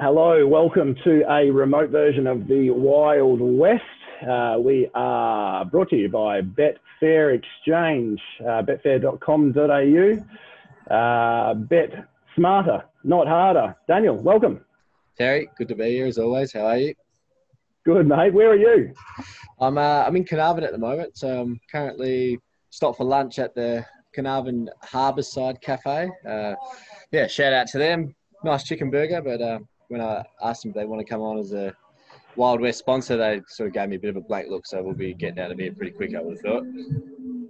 Hello, welcome to a remote version of the Wild West. We are brought to you by Betfair Exchange, betfair.com.au. Bet smarter, not harder. Daniel, welcome. Terry, good to be here as always. How are you? Good, mate. Where are you? I'm in Carnarvon at the moment, so I'm currently stopped for lunch at the Carnarvon Harbourside Cafe. Shout out to them. Nice chicken burger, but when I asked them if they want to come on as a Wild West sponsor, they sort of gave me a bit of a blank look, so we'll be getting out of here pretty quick, I would have thought.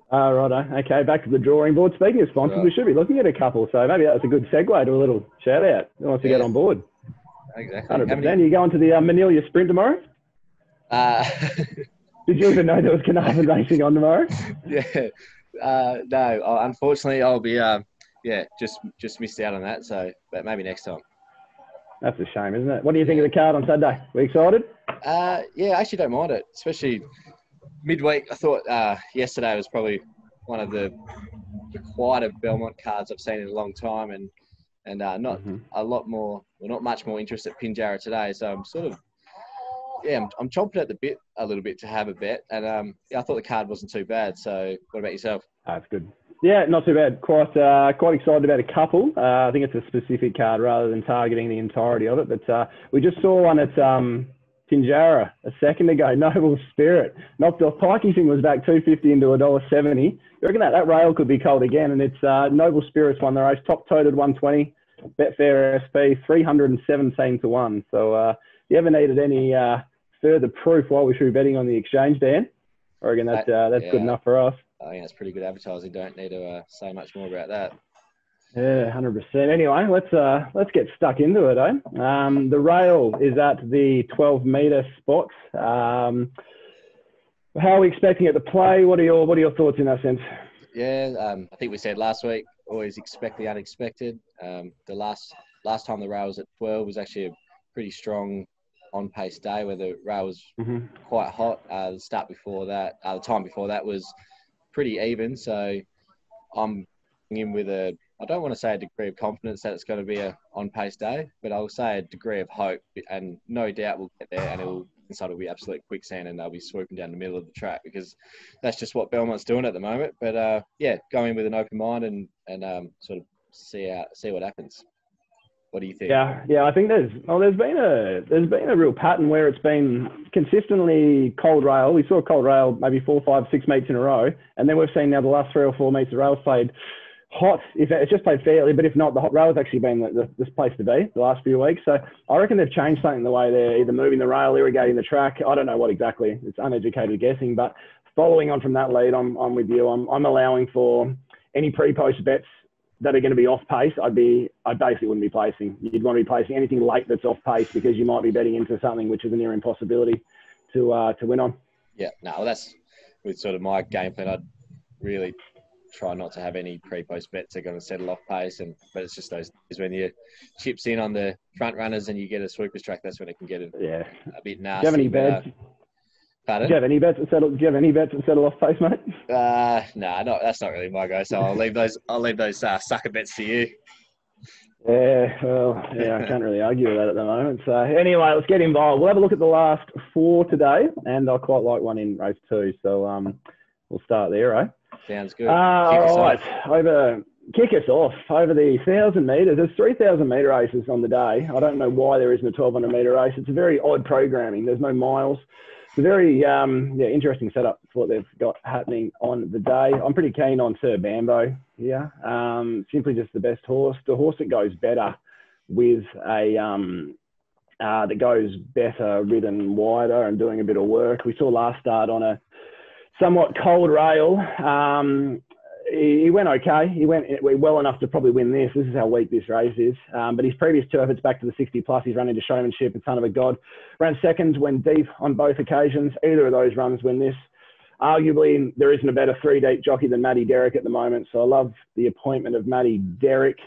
Righto. Okay, back to the drawing board. Speaking of sponsors, We should be looking at a couple, so maybe that's a good segue to a little shout-out. Who wants to get on board? Exactly. 100%. Are you going to the Manila Sprint tomorrow? Did you even know there was Carnarvon racing on tomorrow? Yeah. No, unfortunately, I'll be just missed out on that. So, but maybe next time. That's a shame, isn't it? What do you think of the card on Saturday? We excited? I actually don't mind it, especially midweek. I thought yesterday was probably one of the quieter Belmont cards I've seen in a long time, and not a lot more, well, not much more interest at Pinjarra today. So I'm sort of, I'm chomping at the bit a little bit to have a bet, and I thought the card wasn't too bad. So what about yourself? That's good. Yeah, not too bad. Quite excited about a couple. I think it's a specific card rather than targeting the entirety of it. But we just saw one at Pinjarra a second ago. Noble Spirit knocked off Pikey. Thing was back $2.50 into $1.70. You reckon that rail could be cold again? And it's Noble Spirits won the race. Top toted 120. Betfair SP 317 to 1. So you ever needed any further proof while we should be betting on the exchange, Dan? I reckon that's good enough for us. I think that's pretty good advertising. Don't need to say much more about that. Yeah, 100%. Anyway, let's get stuck into it, eh? The rail is at the 12-metre spot. How are we expecting it to play? What are your thoughts in that sense? Yeah, I think we said last week, always expect the unexpected. The last time the rail was at 12 was actually a pretty strong on-pace day where the rail was quite hot. The time before that was pretty even. So I'm in with I don't want to say a degree of confidence that it's going to be a on-pace day, but I'll say a degree of hope, and no doubt we'll get there, and it'll be absolute quicksand, and they'll be swooping down the middle of the track, because that's just what Belmont's doing at the moment. But go in with an open mind and sort of see what happens. What do you think? Yeah. I think there's been a real pattern where it's been consistently cold rail. We saw cold rail maybe 4, 5, 6 meets in a row, and then we've seen now the last 3 or 4 meets the rail's played hot. If it's just played fairly, but if not, the hot rail's actually been this place to be the last few weeks. So I reckon they've changed something the way they're either moving the rail, irrigating the track. I don't know what exactly. It's uneducated guessing, but following on from that lead, I'm with you. I'm allowing for any pre-post bets that are going to be off pace. I basically wouldn't be placing. You'd want to be placing anything late that's off pace, because you might be betting into something which is a near impossibility to win on. Yeah, no, that's with sort of my game plan. I'd really try not to have any pre-post bets that are going to settle off pace, but it's just those is when you chips in on the front runners and you get a sweepers track. That's when it can get a bit nasty. Do you have any bets? Pardon? Do you have any bets that settle off pace, mate? That's not really my go. So I'll leave those sucker bets to you. I can't really argue with that at the moment. So anyway, let's get involved. We'll have a look at the last 4 today, and I quite like one in race 2. So we'll start there, eh? Sounds good. Kick us off over the 1,000 metres. There's 3,000 metre races on the day. I don't know why there isn't a 1,200 metre race. It's a very odd programming. There's no miles. It's a very interesting setup for what they've got happening on the day. I'm pretty keen on Sir Bambo here. Simply just the best horse. The horse that goes better with that goes better ridden wider and doing a bit of work. We saw last start on a somewhat cold rail. He went okay. He went well enough to probably win this. This is how weak this race is. But his previous 2 efforts back to the 60 plus, he's run into showmanship and son of a god. Ran seconds, went deep on both occasions. Either of those runs win this. Arguably, there isn't a better 3-deep jockey than Matty Derrick at the moment. So I love the appointment of Matty Derrick.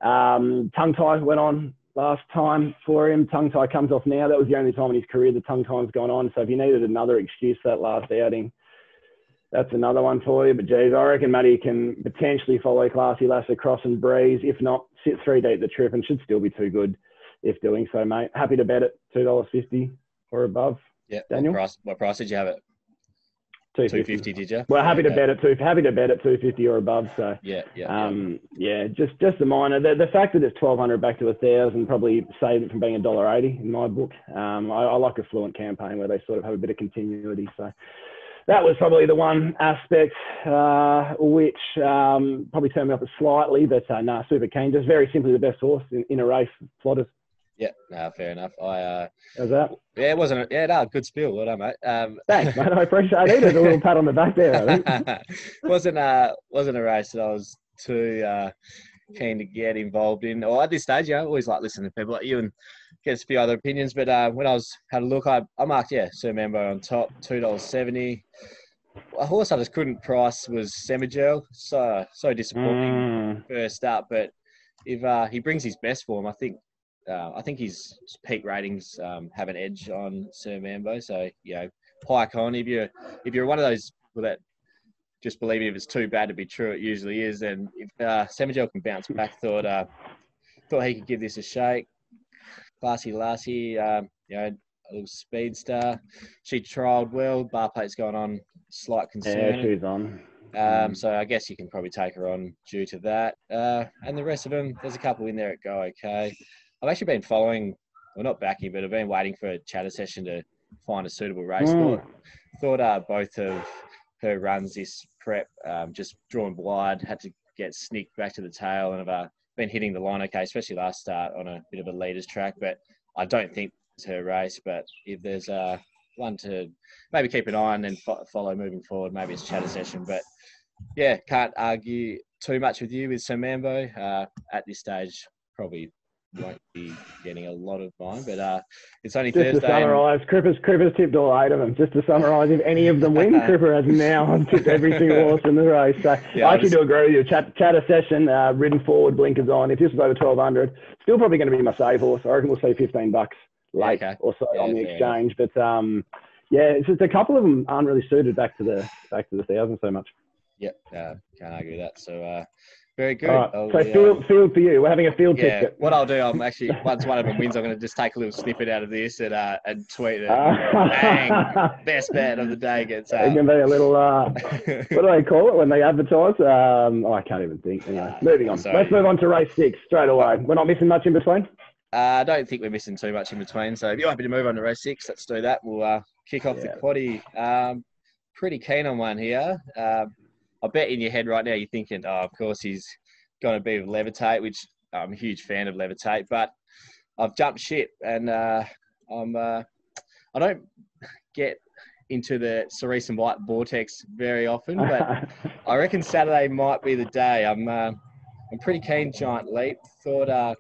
Tongue tie went on last time for him. Tongue tie comes off now. That was the only time in his career the tongue tie's gone on. So if you needed another excuse for that last outing, that's another one for you. But geez, I reckon Matty can potentially follow Classy Lass across and breeze. If not, sit 3 deep the trip and should still be too good. if doing so, mate. Happy to bet at $2.50 or above. Yeah. Daniel, what price did you have it? 250, did you? Well, yeah, happy to bet at 250 or above. So just the minor. The fact that it's 1,200 back to 1,000 probably saved it from being $1.80 in my book. I like a fluent campaign where they sort of have a bit of continuity. So that was probably the one aspect which probably turned me off slightly, but super keen. Just very simply the best horse in a race, Plotters. Yeah, no, fair enough. How's that? Yeah, it wasn't. Good spiel, well done, mate. Thanks, mate. I appreciate it. I needed a little pat on the back there, I think. wasn't a race that I was too keen to get involved in. Or at this stage, I always like listening to people like you and get a few other opinions. But when I had a look, I marked Sir Mambo on top, $2.70. A horse I just couldn't price was Semigel. So disappointing first up, but if he brings his best form, I think his peak ratings have an edge on Sir Mambo. So pike on. If you're one of those people that just believe if it's too bad to be true, it usually is. And if Semigel can bounce back, thought he could give this a shake. Classy lassie, a little speedster. She trialled well. Bar plate's gone on. Slight concern. Yeah, she's on. So I guess you can probably take her on due to that. And the rest of them, there's a couple in there that go okay. I've actually been following, well, not backing, but I've been waiting for a chatter session to find a suitable race. Thought both of her runs this prep, just drawn wide, had to get sneaked back to the tail, and I've been hitting the line okay, especially last start on a bit of a leader's track. But I don't think it's her race. But if there's one to maybe keep an eye on and follow moving forward, maybe it's chatter session. But yeah, can't argue too much with you with Sir Mambo. At this stage, probably won't be getting a lot of mine, but it's only just Thursday. To summarise, Cripper's tipped all 8 of them. Just to summarise, if any of them win, Cripper has now tipped every single horse in the race. So I actually do agree with you. Chatter session, ridden forward, blinkers on. If this was over 1,200, still probably going to be my save horse. I reckon we'll see $15 late or so on the exchange. Enough. But it's just a couple of them aren't really suited back to the 1,000 so much. Yep, can't argue with that. So. Very good. Right. So field for you. We're having a field ticket. What I'll do, I'm actually, once one of them wins, I'm going to just take a little snippet out of this and tweet it. Bang! Best bet of the day gets out. It can be a little, what do they call it when they advertise? I can't even think. Anyway, moving on. Let's move on to race 6 straight away. We're not missing much in between? I don't think we're missing too much in between. So if you're happy to move on to race 6, let's do that. We'll kick off the quaddie. Pretty keen on one here. I bet in your head right now you're thinking, of course he's going to be with Levitate, which I'm a huge fan of Levitate, but I've jumped ship and I don't get into the Cerise and White vortex very often, but I reckon Saturday might be the day. I'm pretty keen. Giant Leap. I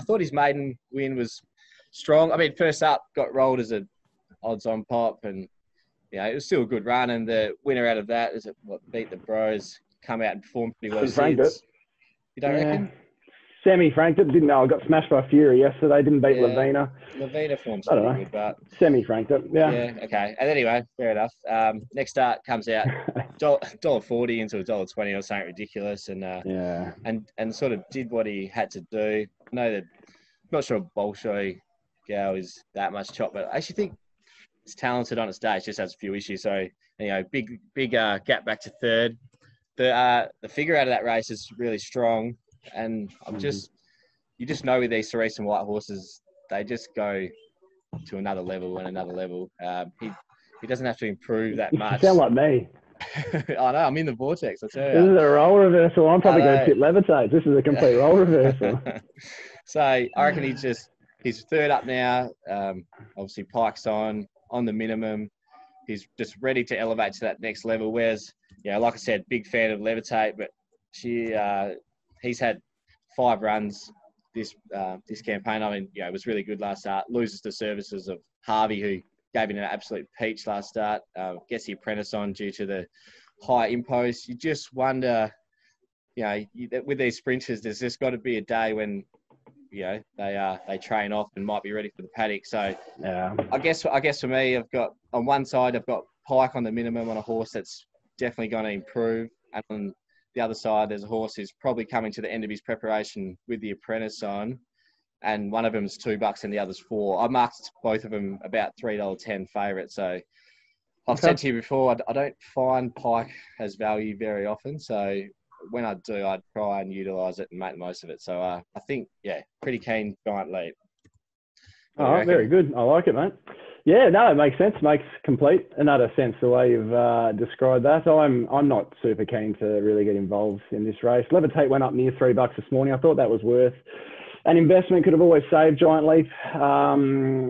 thought his maiden win was strong. I mean, first up got rolled as a odds on pop, and it was still a good run. And the winner out of that is beat the Bros, come out and performed pretty well. You don't reckon? Semi-franked it. Didn't know. I got smashed by Fury yesterday. Didn't beat Lavina. Lavina form's pretty good, but... Semi-franked it, yeah. Okay. And anyway, fair enough. Next start comes out $1.40 into $1.20 or something ridiculous, and sort of did what he had to do. I know that... I'm not sure Bolshoi Gal is that much chop, but I actually think it's talented on its day. It just has a few issues. So, big gap back to third. The figure out of that race is really strong, and you just know with these Cerise and White horses, they just go to another level and another level. He doesn't have to improve that much. You sound like me. I know, I'm in the vortex, I tell you. This is a role reversal. I'm probably going to tip Levitate. This is a complete role reversal. So I reckon he's third up now. Obviously Pike's on the minimum. He's just ready to elevate to that next level. Whereas, like I said, big fan of Levitate, but he's had 5 runs this campaign. I mean, it was really good last start. Loses the services of Harvey, who gave him an absolute peach last start. Gets the apprentice on due to the high impost. You just wonder, with these sprinters, there's just got to be a day when they train off and might be ready for the paddock. So I guess for me, I've got on one side I've got Pike on the minimum on a horse that's definitely going to improve, and on the other side there's a horse who's probably coming to the end of his preparation with the apprentice on. and one of them's $2 and the other's $4. I marked both of them about $3.10 favourite. So I've said to you before, I don't find pike has value very often. So when I do, I try and utilise it and make the most of it. So I think, pretty keen giant lead. Oh, very good. I like it, mate. Yeah, no, it makes sense. Makes complete and utter sense the way you've described that. I'm not super keen to really get involved in this race. Levitate went up near $3 this morning. I thought that was worth an investment. Could have always saved Giant Leap.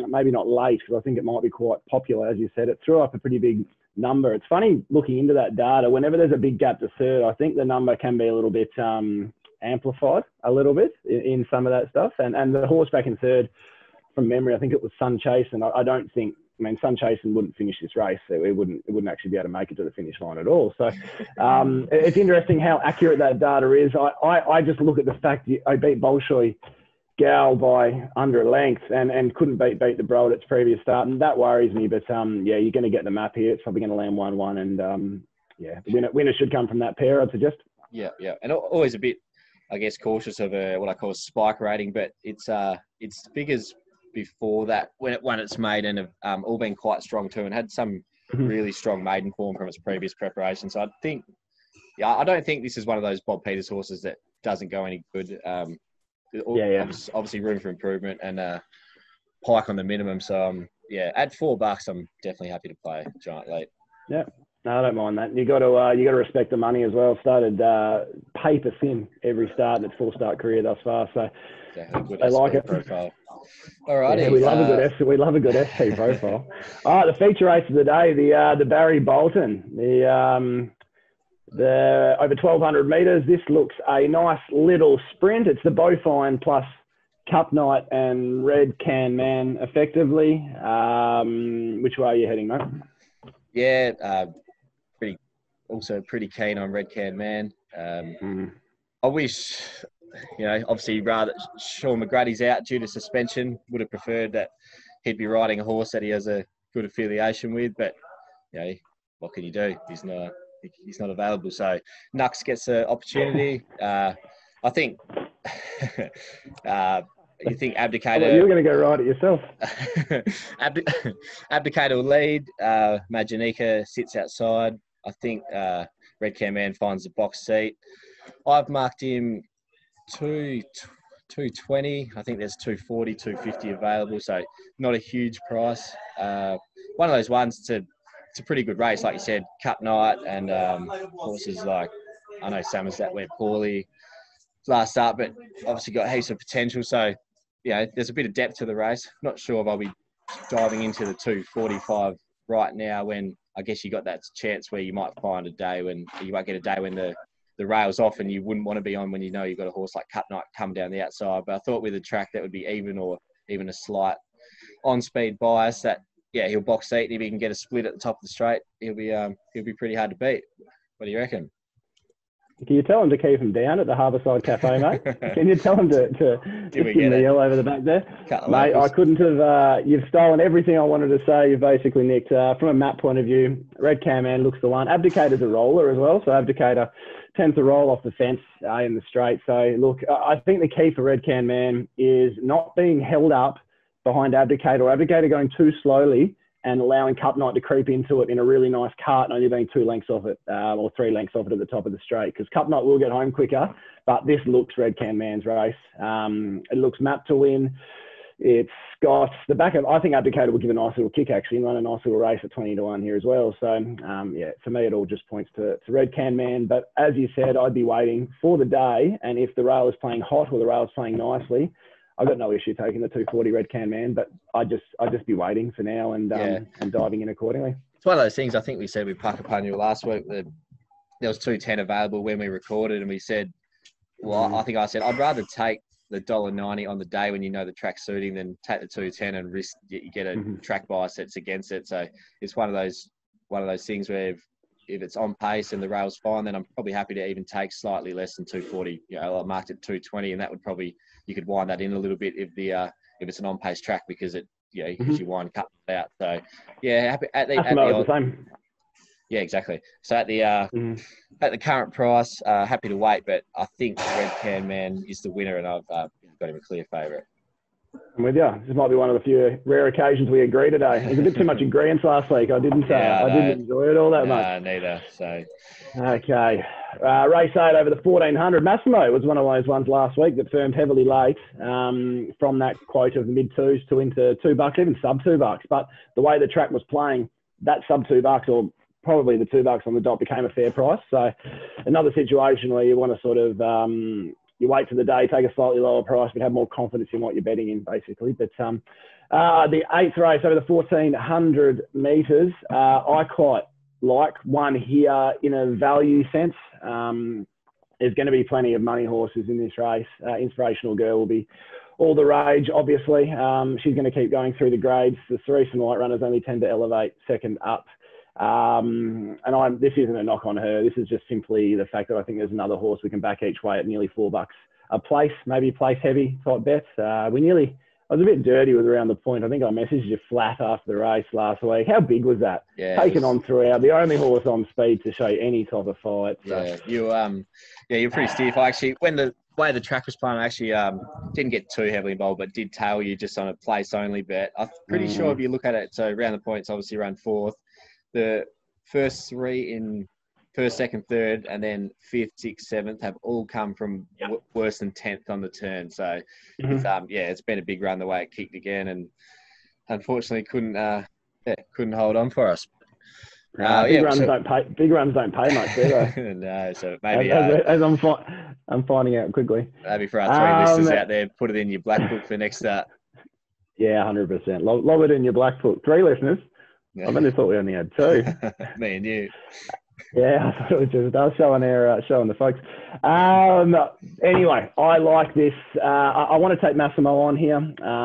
Maybe not late, because I think it might be quite popular, as you said. It threw up a pretty big number. It's funny looking into that data. Whenever there's a big gap to third, I think the number can be a little bit amplified a little bit in some of that stuff. And the horse back in third, from memory, I think it was Sun Chase, and I don't think, Sun Chase wouldn't finish this race. So it wouldn't actually be able to make it to the finish line at all. So it's interesting how accurate that data is. I just look at the fact I beat Bolshoi Gal by under a length and couldn't beat the Bro at its previous start, and that worries me. But you're going to get the map here. It's probably going to land 1-1, and the winner should come from that pair, I'd suggest. Yeah, and always a bit, I guess, cautious of what I call a spike rating, but it's figures before that when it's maiden have all been quite strong too, and had some really strong maiden form from its previous preparation. So I think, I don't think this is one of those Bob Peters horses that doesn't go any good. Obviously room for improvement, and pike on the minimum. So at $4, I'm definitely happy to play Giant Leap. Yeah. No, I don't mind that. You got to respect the money as well. Started paper thin every start in its 4-start career thus far. So I like it. Profile. All righty. We love a good ST profile. All right, the feature race of the day, the Barry Bolton, the over 1,200 metres. This looks a nice little sprint. It's the Bowfine plus Cup Night and Red Can Man, effectively. Which way are you heading, mate? Yeah, pretty keen on Red Can Man. I wish, obviously rather Sean McGrady's out due to suspension. Would have preferred that he'd be riding a horse that he has a good affiliation with, but what can you do? He's not available. So Nux gets an opportunity. I think you think Abdicator. You're going to go ride it yourself. Abdicator will lead. Maginica sits outside. I think Red Can Man finds the box seat. I've marked him 220. I think there's 240, 250 available, so not a huge price. One of those ones it's a pretty good race, like you said, Cup Night and horses like, I know Somerset went poorly last start, but obviously got heaps of potential. So, there's a bit of depth to the race. Not sure if I'll be diving into the 245 right now, when I guess you got that chance where you might find a day when you might get a day when the rail's off and you wouldn't want to be on when you've got a horse like Cup Night come down the outside. But I thought with a track that would be even or even a slight on-speed bias, that he'll box seat, and if he can get a split at the top of the straight, he'll be pretty hard to beat. What do you reckon? Can you tell him to keep him down at the Harbourside Cafe, mate? Can you tell him to give him the yell over the back there? Mate, I couldn't have... you've stolen everything I wanted to say. You've basically nicked. From a map point of view, Red Can Man looks the one. Abdicator's a roller as well, so Abdicator tends to roll off the fence in the straight. So, look, I think the key for Red Can Man is not being held up behind Abdicator, or Abdicator going too slowly and allowing Cup Night to creep into it in a really nice cart and only being 2 lengths off it or 3 lengths off it at the top of the straight. Because Cup Night will get home quicker, but this looks Red Can Man's race. It looks mapped to win. It's got the back of, I think Abdicator will give a nice little kick actually and run a nice little race at 20-1 here as well. So, for me, it all just points to Red Can Man. But as you said, I'd be waiting for the day. And if the rail is playing hot or the rail is playing nicely, I've got no issue taking the 240 Red Can Man, but I'd just be waiting for now and diving in accordingly. It's one of those things I think we said with Puckapunyal last week that there was 210 available when we recorded, and we said, I think I said, I'd rather take the $1.90 on the day when the track's suiting than take the 210 and risk you get a track bias that's against it. So it's one of those things where if it's on pace and the rail's fine, then I'm probably happy to even take slightly less than 240. I marked it 220, and that would probably, you could wind that in a little bit if it's an on pace track, because it because you wind cut out. So happy at the same. Yeah, exactly. So at the current price, happy to wait, but I think Red Can Man is the winner, and I've got him a clear favourite. I'm with you. This might be one of the few rare occasions we agree today. There's a bit too much agreement last week. I didn't enjoy it all that much. No, neither. So, okay. Race 8 over the 1400. Massimo was one of those ones last week that firmed heavily late from that quote of the mid-twos to into $2, even sub-$2. But the way the track was playing, that sub-$2 or probably the $2 on the dot became a fair price. So another situation where you want to sort of you wait for the day, take a slightly lower price, but have more confidence in what you're betting in, basically. But the 8th race over the 1400 metres, I quite like one here in a value sense. There's going to be plenty of money horses in this race. Inspirational Girl will be all the rage, obviously. She's going to keep going through the grades. The Cerise and White runners only tend to elevate second up. This isn't a knock on her. This is just simply the fact that I think there's another horse we can back each way at nearly $4 a place, maybe place heavy type bets. I was a bit dirty with around the point. I think I messaged you flat after the race last week. How big was that? Yeah, taken on throughout. The only horse on speed to show any type of fight. So. Yeah, you're pretty stiff. I actually, when the way the track was playing, I actually didn't get too heavily involved, but did tail you just on a place only bet. I'm pretty sure if you look at it, so around the points, obviously ran fourth. The first three in first, second, third, and then fifth, sixth, seventh have all come from worse than 10th on the turn. So, it's been a big run the way it kicked again, and unfortunately couldn't hold on for us. Big runs don't pay. Big runs don't pay much, do they? No, so maybe as I'm finding out quickly. Maybe for our three listeners out there, put it in your black book for next start. Yeah, 100%. Lob it in your black book. 3 listeners. Yeah. I only thought we only had 2. Me and you. Yeah, I thought it was just us showing the folks. Anyway, I like this. I want to take Massimo on here.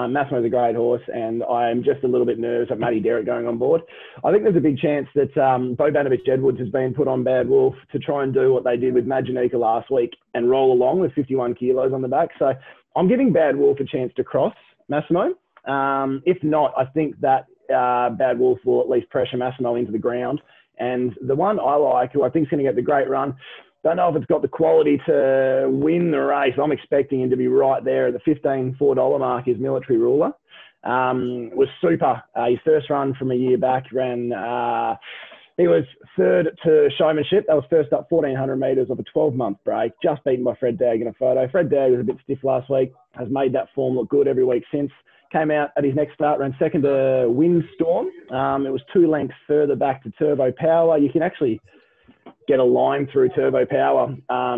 Massimo's a great horse, and I'm just a little bit nervous at Matty Derrick going on board. I think there's a big chance that Bo Banovich Edwards has been put on Bad Wolf to try and do what they did with Maginica last week and roll along with 51 kilos on the back. So I'm giving Bad Wolf a chance to cross Massimo. If not, I think that Bad Wolf will at least pressure Massimo into the ground. And the one I like, who I think is going to get the great run, don't know if it's got the quality to win the race. I'm expecting him to be right there at the $15.4 mark. Is Military Ruler. Was super. His first run from a year back ran. He was third to Showmanship. That was first up 1,400 metres of a 12-month break. Just beaten by Fred Dagg in a photo. Fred Dagg was a bit stiff last week. Has made that form look good every week since. Came out at his next start, ran second to Windstorm. It was 2 lengths further back to Turbo Power. You can actually get a line through Turbo Power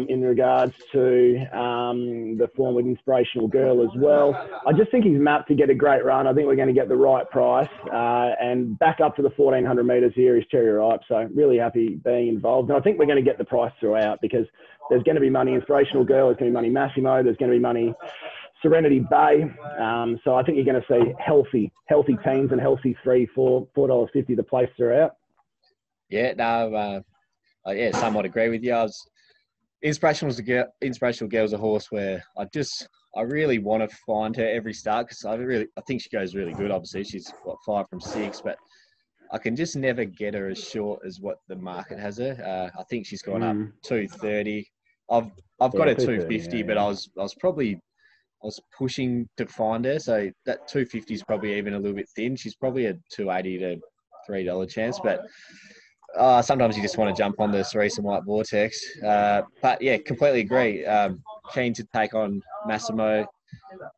in regards to the form with Inspirational Girl as well. I just think he's mapped to get a great run. I think we're going to get the right price. And back up to the 1,400 metres here is Cherry Ripe. So really happy being involved. And I think we're going to get the price throughout because there's going to be money Inspirational Girl. There's going to be money Massimo. There's going to be money Serenity Bay. So I think you're going to see healthy teams and healthy $4.50 the place throughout. Yeah, no, somewhat agree with you. Inspirational Girl is a horse where I really want to find her every start because I think she goes really good. Obviously, she's 5 from 6, but I can just never get her as short as what the market has her. I think she's gone up 230. I've got her 250, but I was pushing to find her, so that 250 is probably even a little bit thin. She's probably a $2.80 to $3 chance, but sometimes you just want to jump on the Cerise and White Vortex. But yeah, completely agree. Keen to take on Massimo.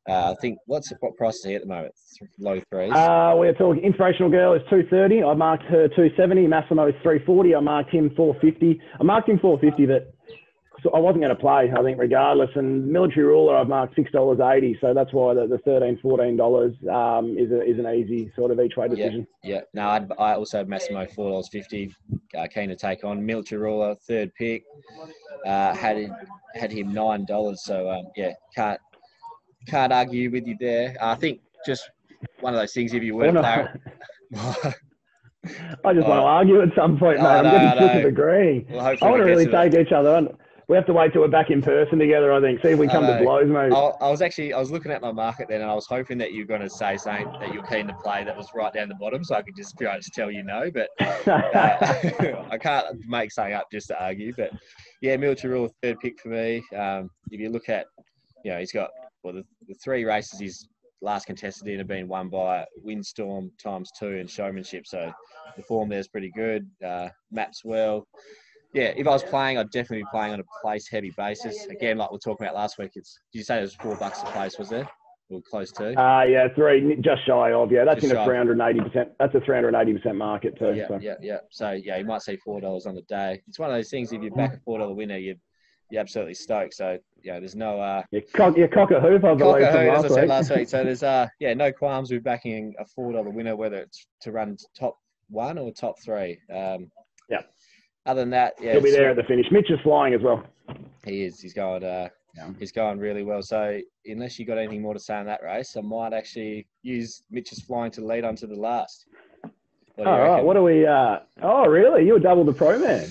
I think what price is he at the moment? Low threes. We're talking Inspirational Girl is 230. I marked her 270. Massimo is 340. I marked him 450. I marked him 450, but so I wasn't going to play, I think, regardless. And Military Ruler, I've marked $6.80. So that's why the $13, $14 is an easy sort of each way decision. Yeah. No, I also have Massimo $4.50. Keen to take on Military Ruler, third pick. Had him $9. So can't argue with you there. I think just one of those things. If you were to play. I just want to argue at some point, mate. I'm getting sick of agreeing. Well, I want to really take each other on. We have to wait till we're back in person together, I think. See if we come to blows, mate. I was looking at my market then, and I was hoping that you were going to say something that you're keen to play that was right down the bottom, so I could just tell you no. But I can't make something up just to argue. But yeah, Military Rule, third pick for me. If you look at, he's got the 3 races he's last contested in have been won by Windstorm ×2 and Showmanship. So the form there's pretty good. Maps well. Yeah, if I was playing, I'd definitely be playing on a place-heavy basis. Again, like we were talking about last week, did you say it was $4 a place, was there? Or close to? Yeah, 3, just shy of. Yeah, that's Just in a 380%. That's a 380% market too. Yeah. So yeah, you might see $4 on the day. It's one of those things. If you back a $4 winner, you're absolutely stoked. So there's no you cock a hoop, I believe, from as I said last week. So there's no qualms with backing a $4 winner, whether it's to run top 1 or top 3. Yeah. Other than that, he'll be there at the finish. Mitch is flying as well. He is. He's going. He's going really well. So unless you got anything more to say on that race, I might actually use Mitch's flying to lead onto the last. All right. What do we? Oh, really? You were double the pro man.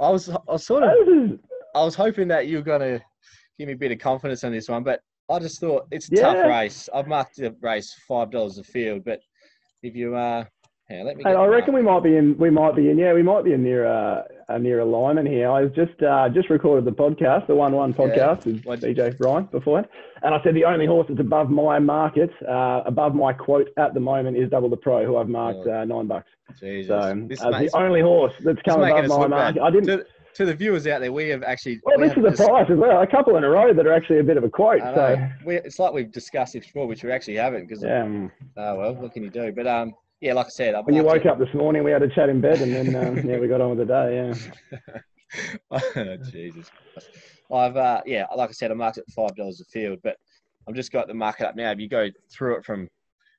I was hoping that you were going to give me a bit of confidence on this one, but I just thought it's a tough race. I've marked the race $5 a field, but if you let me. I reckon we might be in. Yeah, we might be near alignment here. I just recorded the podcast, the 1-1 podcast with DJ Ryan beforehand, and I said the only horse that's above my market, above my quote at the moment, is Double the Pro, who I've marked $9. Jesus. So the only horse that's come above my market. I didn't. To the viewers out there, we have actually. Well, this is the price as well. A couple in a row that are actually a bit of a quote. So it's like we've discussed it before, which we actually haven't. Because well, what can you do? But yeah, like I said, when you woke up this morning, we had a chat in bed, and then we got on with the day. Yeah. Oh, Jesus. I've like I said, I marked it at $5 a field, but I've just got the market up now. If you go through it from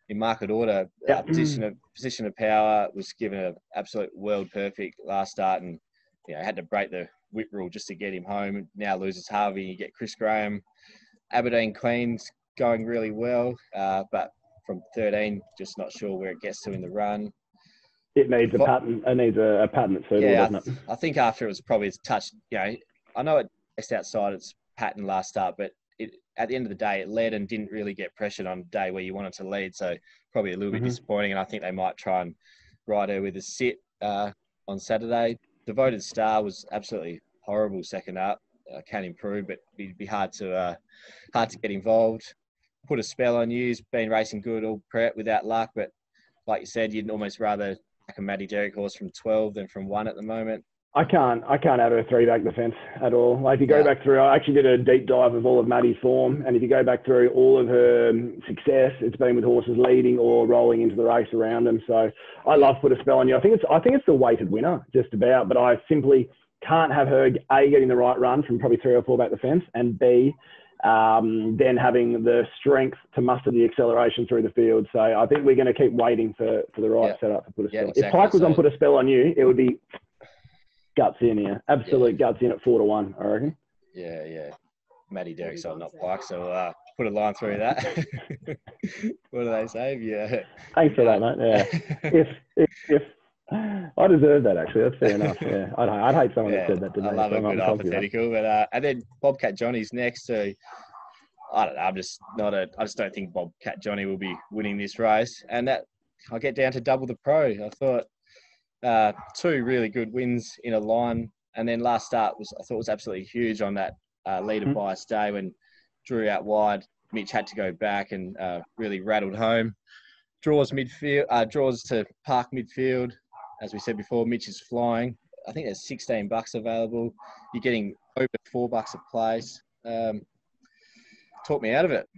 in market order, position of power was given an absolute world perfect last start, and had to break the whip rule just to get him home. Now loses Harvey, you get Chris Graham. Aberdeen Queen's going really well, but from 13, just not sure where it gets to in the run. It needs a pattern. It needs a pattern at suitable, doesn't it? I think after it was probably a touch. I know it just outside its pattern last start, but at the end of the day, it led and didn't really get pressured on a day where you wanted to lead. So probably a little bit disappointing. And I think they might try and ride her with a sit on Saturday. Devoted Star was absolutely horrible second up. Can improve, but it'd be hard to get involved. Put a spell on you. Been racing good all prep without luck, but like you said, you'd almost rather back a Matty Derrick horse from 12 than from 1 at the moment. I can't have her 3 back the fence at all. Like if you go back through, I actually did a deep dive of all of Maddie's form, and if you go back through all of her success, it's been with horses leading or rolling into the race around them. So I love Put a Spell on You. I think it's the weighted winner just about, but I simply can't have her A, getting the right run from probably 3 or 4 back the fence, and B, then having the strength to muster the acceleration through the field. So I think we're going to keep waiting for the right setup for Put a Spell. Exactly. If Pike was on Put a Spell on You, it would be guts in here. Absolute guts in at 4-1, I reckon. Yeah. Matty Derrick's on, not Pike, so put a line through that. What do they say? Yeah. Thanks for that, mate. Yeah. If I deserve that, actually. That's fair enough. Yeah. I'd hate someone that said that to me. I love a good hypothetical. But and then Bobcat Johnny's next. So I don't know. I just don't think Bobcat Johnny will be winning this race. And that I'll get down to Double the Pro. I thought 2 really good wins in a line, and then last start was absolutely huge on that leader bias day when drew out wide. Mitch had to go back and really rattled home. Draws to park midfield. As we said before, Mitch is flying. I think there's $16 available. You're getting over $4 a place. Talk me out of it.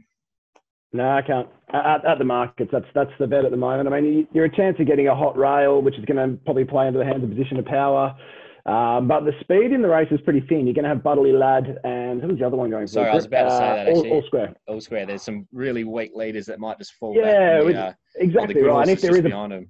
No, I can't. At the markets, that's the bet at the moment. I mean, you're a chance of getting a hot rail, which is going to probably play into the hands of position of power. But the speed in the race is pretty thin. You're going to have Butterly Lad and who's the other one going? Sorry, I was about to say that actually. All square. All square. There's some really weak leaders that might just fall back. Exactly right. And if there is behind them.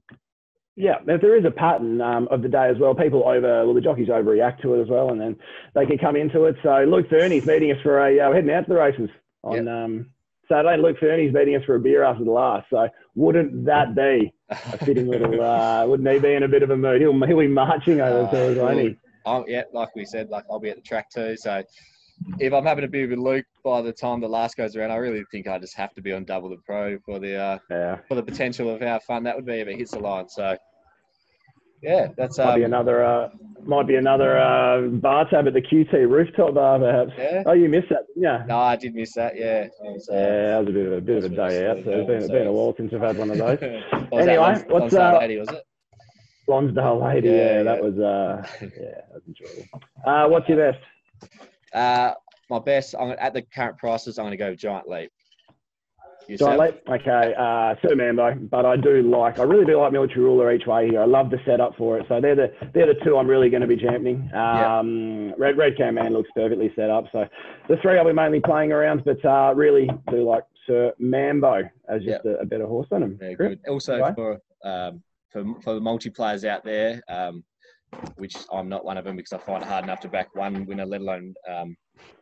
Yeah, if there is a pattern of the day as well, the jockeys overreact to it as well, and then they can come into it. So Luke Fernie's meeting us for we're heading out to the races on Saturday. Luke Fernie's meeting us for a beer after the last. So wouldn't that be a fitting little? Wouldn't he be in a bit of a mood? He'll be marching over to us, won't he? Like we said, I'll be at the track too. So if I'm having a beer with Luke by the time the last goes around, I really think I just have to be on Double the Pro for the potential of how fun that would be if it hits the line. So Yeah, that's might be another bar tab at the QT rooftop bar, perhaps. Yeah. Oh, you missed that, didn't you? No, I did miss that. Yeah, That was a bit of a day out. So it's been a while since I've had one of those. Anyway, what's lady, was it? Lonsdale Lady, that was enjoyable. What's your best? My best, at the current prices, I'm going to go Giant Leap. Giant Leap? Okay, Super Mambo, but I really do like Military Ruler each way here. I love the setup for it. So they're the two I'm really going to be championing. Red Cam Man looks perfectly set up. So the three I'll be mainly playing around, but really do like Sir Mambo as just a better horse than him. Yeah, good. Also for the multiplayers out there, which I'm not one of them because I find it hard enough to back one winner, let alone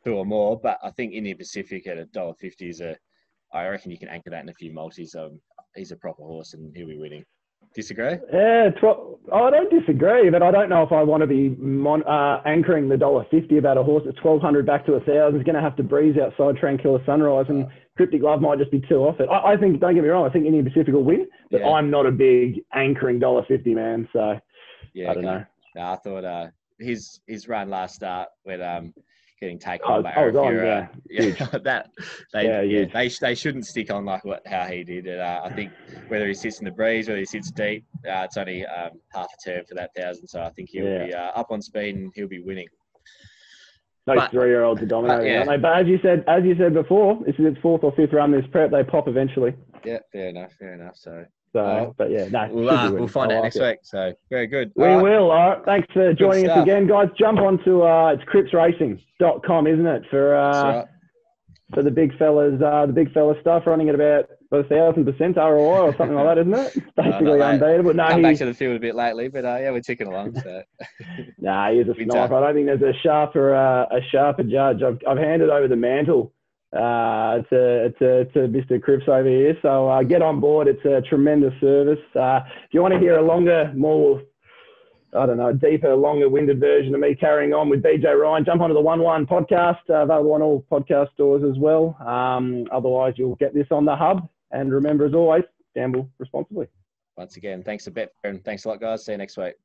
two or more. But I think Indian Pacific at $1.50 I reckon you can anchor that in a few multis. He's a proper horse and he'll be winning. Disagree? Yeah, I don't disagree, but I don't know if I want to be anchoring the $1.50 about a horse that's 1,200 back to 1,000. Is going to have to breeze outside Tranquilla Sunrise, and Cryptic Love might just be too off it. I think, don't get me wrong, I think Indian Pacific will win, but I'm not a big anchoring $1.50 man, so I don't know. No, I thought his run last start when getting taken on by Arafura. They shouldn't stick on like how he did. And I think whether he sits in the breeze, whether he sits deep, it's only half a turn for that 1,000. So I think he'll be up on speed and he'll be winning. Those 3-year-olds are dominating, aren't they? But as you said before, this is its 4th or 5th run this prep. They pop eventually. Yeah, fair enough. So but yeah, no. We'll find out next week. So very good. We will. All right. Thanks for joining us again, guys. Jump onto it's cripsracing.com, isn't it? For the big fellas, stuff running at about 1,000% ROI or something like that, isn't it? It's basically unbeatable. No, come back to the field a bit lately, but we're ticking along. So. He's a sniper. I don't think there's a sharper judge. I've handed over the mantle to Mr. Cripps over here. So get on board. It's a tremendous service. If you want to hear a longer, more, deeper, longer-winded version of me carrying on with BJ Ryan, jump onto the 1-1 podcast, available on all podcast stores as well. Otherwise, you'll get this on the hub. And remember, as always, gamble responsibly. Once again, thanks to Betfair, and thanks a lot, guys. See you next week.